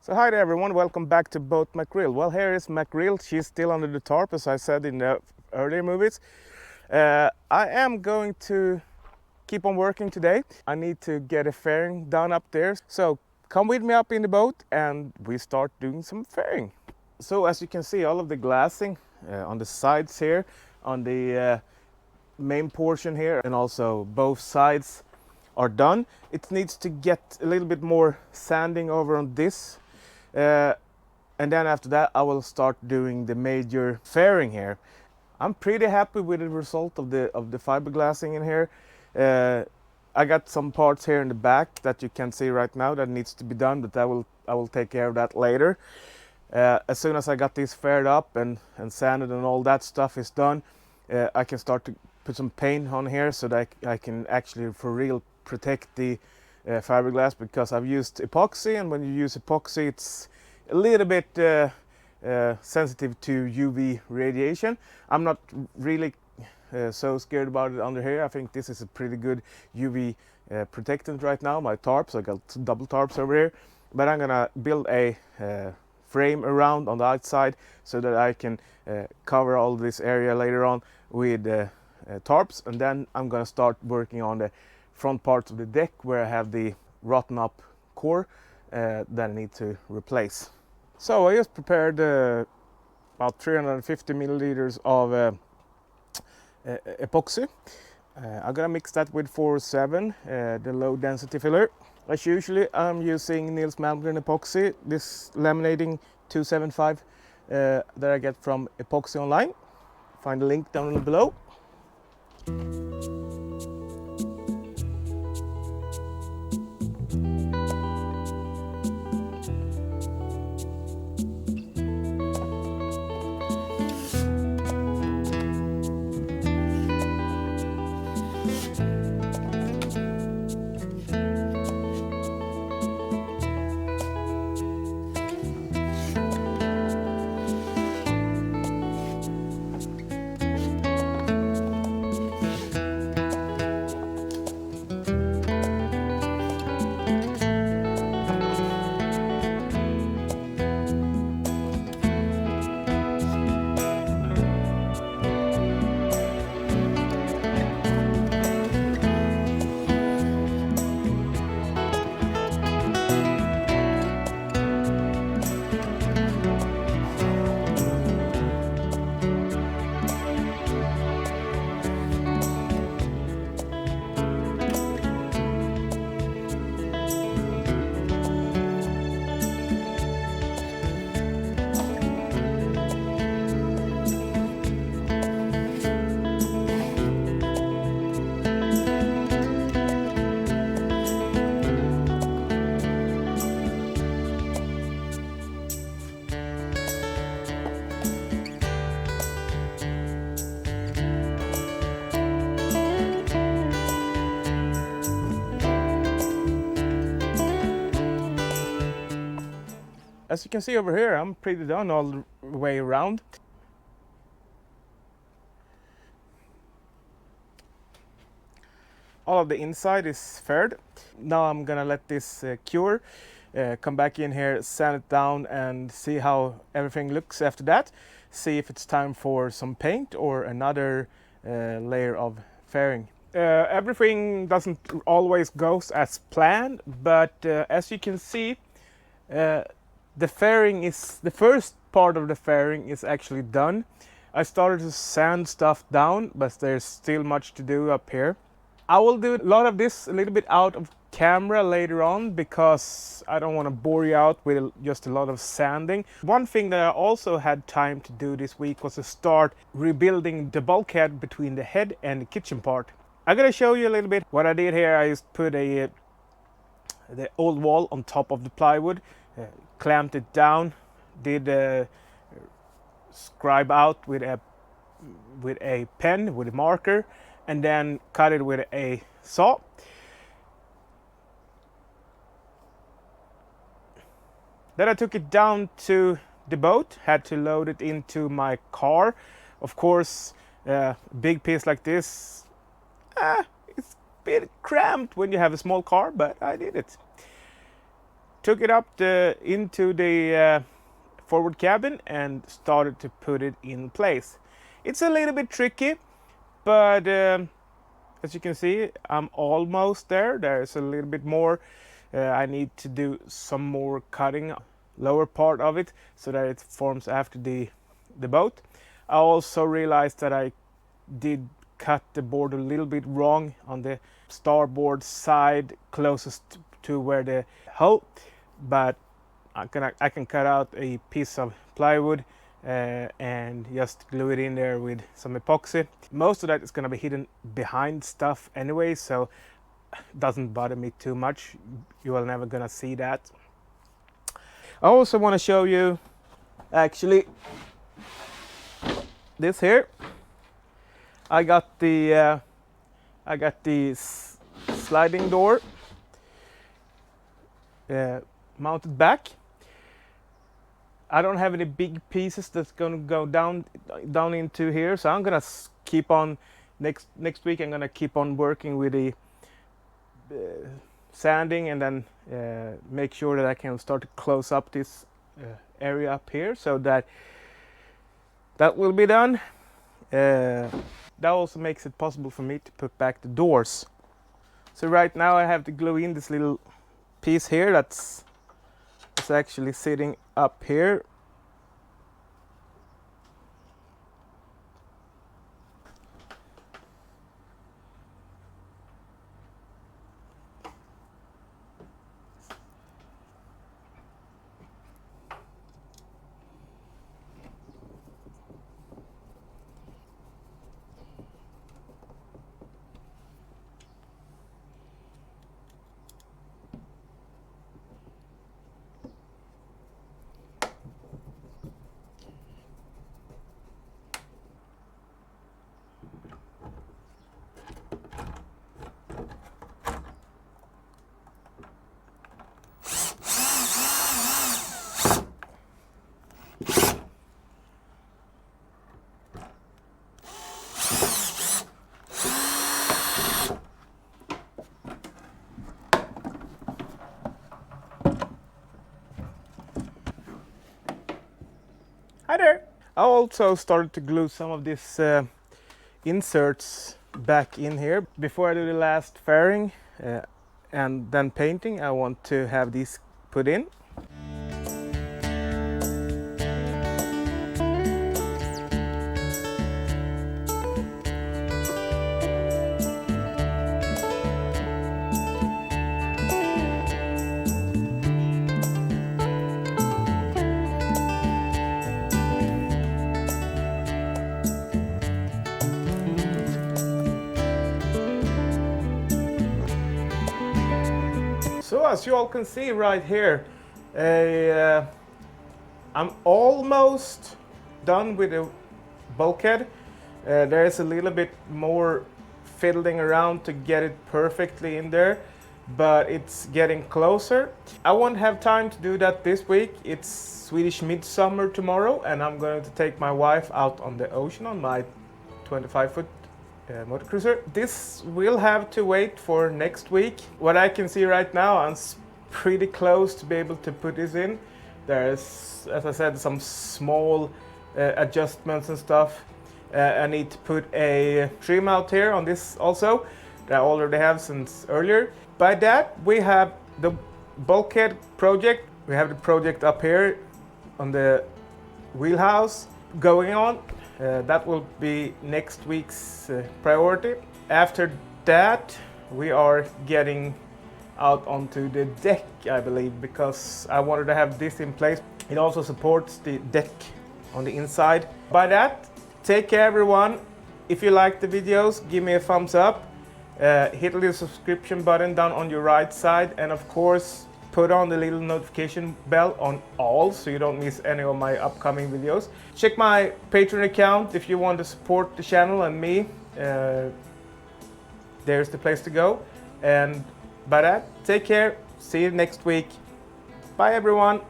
So hi there everyone, welcome back to Boat McRill. Well, here is McRill. She's still under the tarp, as I said in the earlier movies. I am going to keep on working today. I need to get a fairing done up there. So come with me up in the boat and we start doing some fairing. So as you can see, all of the glassing on the sides here, on the main portion here, and also both sides are done. It needs to get a little bit more sanding over on this. And then after that I will start doing the major fairing here. I'm pretty happy with the result of the fiberglassing in here. I got some parts here in the back that you can see right now that needs to be done, but I will take care of that later. As soon as I got this faired up and sanded and all that stuff is done, I can start to put some paint on here so that I can actually for real protect the fiberglass, because I've used epoxy, and when you use epoxy it's a little bit sensitive to UV radiation. I'm not really so scared about it under here. I think this is a pretty good UV protectant right now. My tarps, I got double tarps over here, but I'm gonna build a frame around on the outside so that I can cover all this area later on with tarps, and then I'm gonna start working on the front parts of the deck where I have the rotten up core that I need to replace. So I just prepared about 350 milliliters of epoxy. I'm gonna mix that with 407, the low density filler. As usually I'm using Nils Malmgren epoxy, this laminating 275 that I get from Epoxy Online. Find the link down below. As you can see over here, I'm pretty done all the way around. All of the inside is faired. Now I'm gonna let this cure, come back in here, sand it down and see how everything looks after that. See if it's time for some paint or another layer of fairing. Everything doesn't always go as planned, but as you can see, the first part of the fairing is actually done. I started to sand stuff down, but there's still much to do up here. I will do a lot of this a little bit out of camera later on, because I don't want to bore you out with just a lot of sanding. One thing that I also had time to do this week was to start rebuilding the bulkhead between the head and the kitchen part. I'm gonna show you a little bit what I did here. I just put the old wall on top of the plywood, clamped it down, did scribe out with a pen, with a marker, and then cut it with a saw. Then I took it down to the boat, had to load it into my car. Of course, a big piece like this, it's a bit cramped when you have a small car, but I did it. took it up into the forward cabin and started to put it in place. It's a little bit tricky, but as you can see, I'm almost there. There's a little bit more. I need to do some more cutting lower part of it so that it forms after the boat. I also realized that I did cut the board a little bit wrong on the starboard side closest to where the hull, but I can cut out a piece of plywood and just glue it in there with some epoxy. Most of that is going to be hidden behind stuff anyway, so it doesn't bother me too much. You are never gonna see that. I also want to show you actually this here. I got the sliding door mounted back. I don't have any big pieces that's gonna go down into here, so I'm gonna keep on next week. I'm gonna keep on working with the sanding, and then make sure that I can start to close up this area up here, so that will be done. That also makes it possible for me to put back the doors. So right now I have to glue in this little piece here that's actually sitting up here. Hi there! I also started to glue some of these inserts back in here. Before I do the last fairing and then painting, I want to have these put in. So as you all can see right here, I'm almost done with the bulkhead. There is a little bit more fiddling around to get it perfectly in there, but it's getting closer. I won't have time to do that this week. It's Swedish midsummer tomorrow, and I'm going to take my wife out on the ocean on my 25-foot motor cruiser. This will have to wait for next week. What I can see right now, I'm pretty close to be able to put this in. There's, as I said, some small adjustments and stuff. I need to put a trim out here on this also, that I already have since earlier. By that, we have the bulkhead project. We have the project up here on the wheelhouse going on. That will be next week's priority. After that, we are getting out onto the deck, I believe, because I wanted to have this in place. It also supports the deck on the inside. By that, take care everyone. If you like the videos, give me a thumbs up. Hit the subscription button down on your right side, and of course put on the little notification bell on all so you don't miss any of my upcoming videos. Check my Patreon account if you want to support the channel and me. There's the place to go. And by that, take care. See you next week. Bye everyone.